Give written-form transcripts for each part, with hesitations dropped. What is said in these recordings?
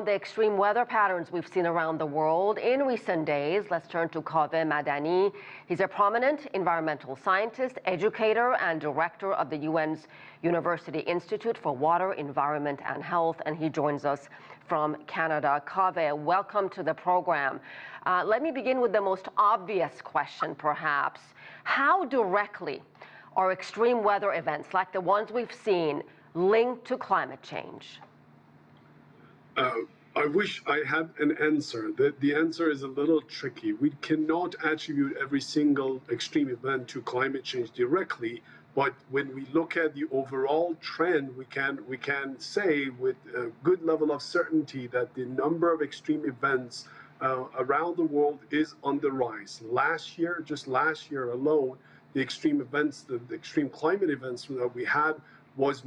on the extreme weather patterns we've seen around the world in recent days, let's turn to Kaveh Madani. He's a prominent environmental scientist, educator, and director of the UN's University Institute for Water, Environment, and Health, and he joins us from Canada. Kaveh, welcome to the program. Let me begin with the most obvious question, perhaps. How directly are extreme weather events like the ones we've seen linked to climate change? I wish I had an answer. The answer is a little tricky. We cannot attribute every single extreme event to climate change directly, but when we look at the overall trend, we can say with a good level of certainty that the number of extreme events around the world is on the rise. Just last year alone, the extreme events, the extreme climate events that we had was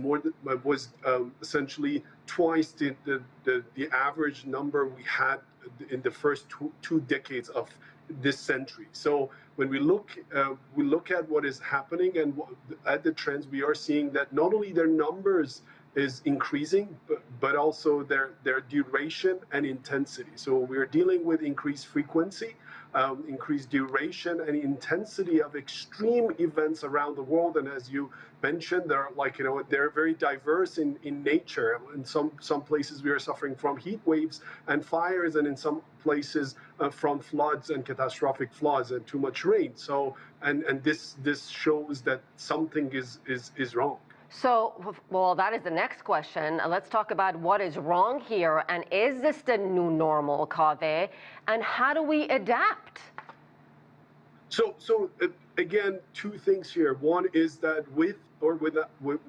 essentially twice the average number we had in the first two decades of this century. So when we look at what is happening and at the trends, we are seeing that not only their numbers is increasing, but also their duration and intensity. So we're dealing with increased frequency, increased duration and intensity of extreme events around the world. And as you mentioned, they're very diverse in nature. In some places we are suffering from heat waves and fires, and in some places from floods and catastrophic floods and too much rain. So and this shows that something is wrong. So, well, that is the next question. Let's talk about what is wrong here. And is this the new normal, Kaveh? And how do we adapt? So again, two things here. One is that with or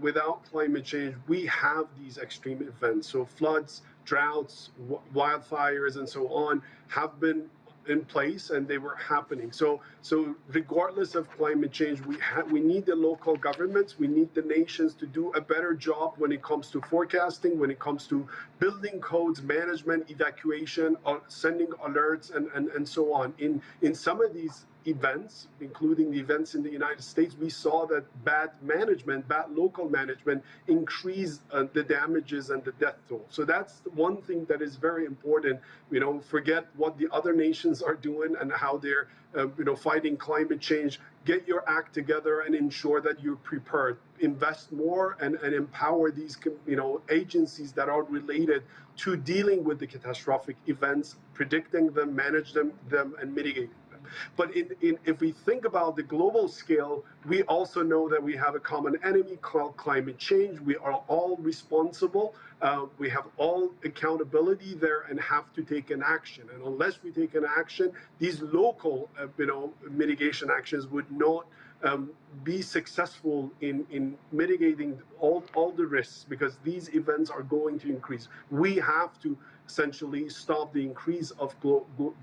without climate change, we have these extreme events. So floods, droughts, wildfires, and so on have been in place, and they were happening. So regardless of climate change, we need the local governments, we need the nations to do a better job when it comes to forecasting, when it comes to building codes, management, evacuation, sending alerts, and so on. In some of these events, including the events in the United States, we saw that bad local management increased the damages and the death toll. So that's one thing that is very important. Forget what the other nations are doing and how they're fighting climate change. Get your act together and ensure that you're prepared. Invest more and empower these agencies that are related to dealing with the catastrophic events, predicting them, manage them and mitigating. But if we think about the global scale, we also know that we have a common enemy called climate change. We are all responsible. We have all accountability there and have to take an action. And unless we take an action, these local mitigation actions would not be successful in mitigating all the risks, because these events are going to increase. We have to essentially stop the increase of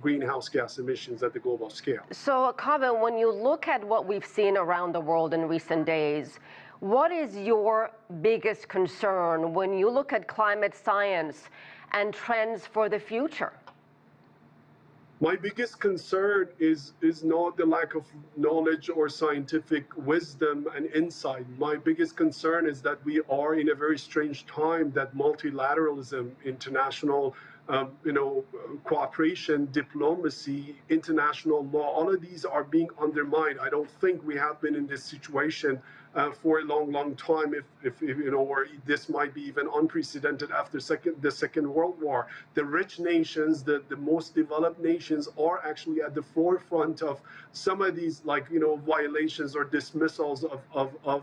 greenhouse gas emissions at the global scale. So, Kaveh, when you look at what we've seen around the world in recent days, what is your biggest concern when you look at climate science and trends for the future? My biggest concern is not the lack of knowledge or scientific wisdom and insight. My biggest concern is that we are in a very strange time, that multilateralism, international cooperation, diplomacy, international law, all of these are being undermined. I don't think we have been in this situation for a long time, or this might be even unprecedented after the Second World War. The rich nations, the most developed nations, are actually at the forefront of some of these, violations or dismissals of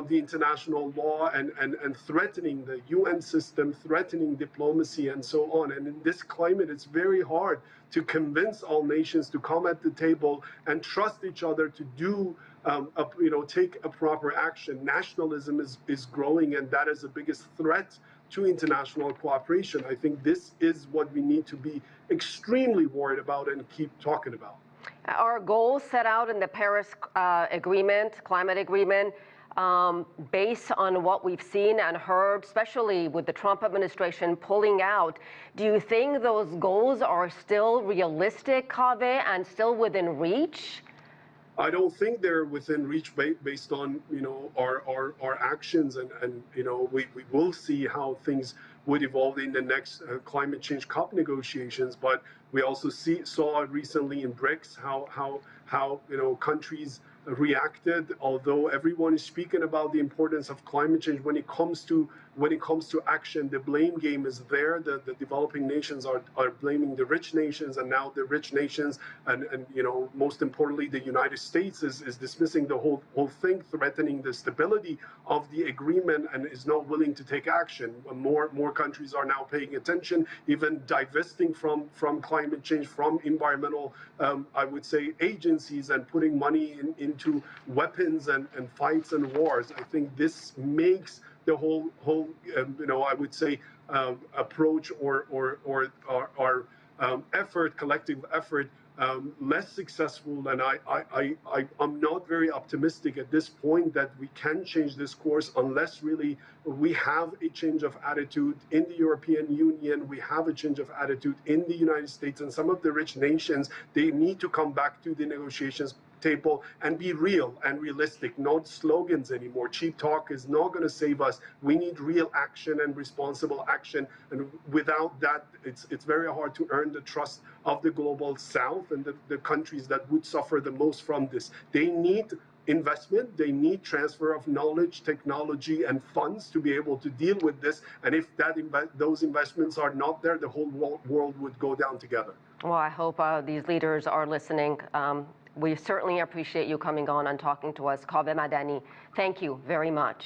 the international law and threatening the UN system, threatening diplomacy, and so on. And in this climate, it's very hard to convince all nations to come at the table and trust each other to do take a proper action. Nationalism is growing, and that is the biggest threat to international cooperation. I think this is what we need to be extremely worried about and keep talking about. Our goals set out in the Paris climate agreement, based on what we've seen and heard, especially with the Trump administration pulling out, do you think those goals are still realistic, Kaveh, and still within reach? I don't think they're within reach based on our actions, and we will see how things would evolve in the next climate change COP negotiations. But we also saw recently in BRICS how countries reacted. Although everyone is speaking about the importance of climate change, when it comes to action, the blame game is there. The developing nations are blaming the rich nations, and now the rich nations and most importantly the United States is dismissing the whole thing, threatening the stability of the agreement, and is not willing to take action. More countries are now paying attention, even divesting from climate change, from environmental I would say agencies, and putting money into weapons and fights and wars. I think this makes the whole I would say approach or our effort, collective effort, less successful. And I'm not very optimistic at this point that we can change this course unless really we have a change of attitude in the European Union, we have a change of attitude in the United States, and some of the rich nations, they need to come back to the negotiations table and be real and realistic, not slogans anymore. Cheap talk is not going to save us. We need real action and responsible action, and without that, it's very hard to earn the trust of the global South and the countries that would suffer the most from this. They need investment, they need transfer of knowledge, technology, and funds to be able to deal with this. And if those investments are not there, the whole world would go down together. Well, I hope these leaders are listening. We certainly appreciate you coming on and talking to us. Kaveh Madani, thank you very much.